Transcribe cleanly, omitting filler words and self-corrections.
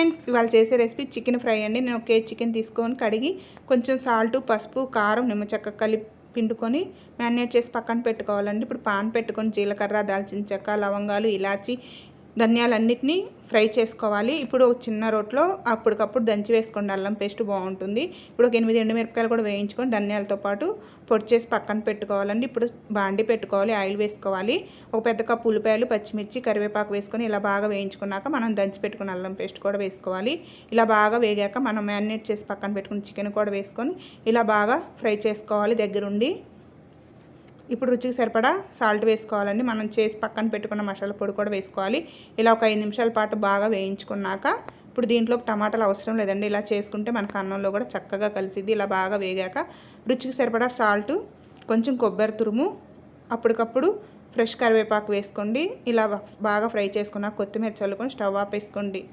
Friends, ఇవాళ చేసే recipe chicken fry అండి. నేను 1 కేజీ చికెన్ తీసుకొని కడిగి కొంచెం సాల్ట్, పసుపు, కారం, నిమ్మచెక్క కలిపి పిండుకొని మ్యారినేట్ చేసి పక్కన పెట్టుకోవాలండి. ఇప్పుడు పాన్ పెట్టుకొని జీలకర్ర, దాల్చిన చెక్క, లవంగాలు, ఇలాచి, ధనియాలన్నిటినీ ఫ్రై చేసుకోవాలి. ఇప్పుడు ఒక చిన్న రోట్లో అప్పటికప్పుడు దంచి వేసుకోండి, అల్లం పేస్ట్ బాగుంటుంది. ఇప్పుడు ఒక 8 ఎండుమిరపకాయలు కూడా వేయించుకొని ధనియాలతో పాటు పొడి చేసి పక్కన పెట్టుకోవాలండి. ఇప్పుడు బాండి పెట్టుకోవాలి, ఆయిల్ వేసుకోవాలి. ఒక పెద్ద కప్పు ఉల్లిపాయలు, పచ్చిమిర్చి, కరివేపాకు వేసుకొని ఇలా బాగా వేయించుకున్నాక మనం దంచి పెట్టుకున్న అల్లం పేస్ట్ కూడా వేసుకోవాలి. ఇలా బాగా వేగాక మనం మ్యారినేట్ చేసి పక్కన పెట్టుకున్న చికెన్ కూడా వేసుకొని ఇలా బాగా ఫ్రై చేసుకోవాలి దగ్గరుండి. ఇప్పుడు రుచికి సరిపడా సాల్ట్ వేసుకోవాలండి. మనం చేసి పక్కన పెట్టుకున్న మసాలా పొడి కూడా వేసుకోవాలి. ఇలా ఒక 5 నిమిషాల పాటు బాగా వేయించుకున్నాక ఇప్పుడు దీంట్లో టమాటాలు అవసరం లేదండి. ఇలా చేసుకుంటే మనకు అన్నంలో కూడా చక్కగా కలిసిద్ది. ఇలా బాగా వేగాక రుచికి సరిపడా సాల్టు, కొంచెం కొబ్బరి తురుము, అప్పటికప్పుడు ఫ్రెష్ కరివేపాకు వేసుకోండి. ఇలా బాగా ఫ్రై చేసుకున్నాక కొత్తిమీర చల్లుకొని స్టవ్ ఆపేసుకోండి.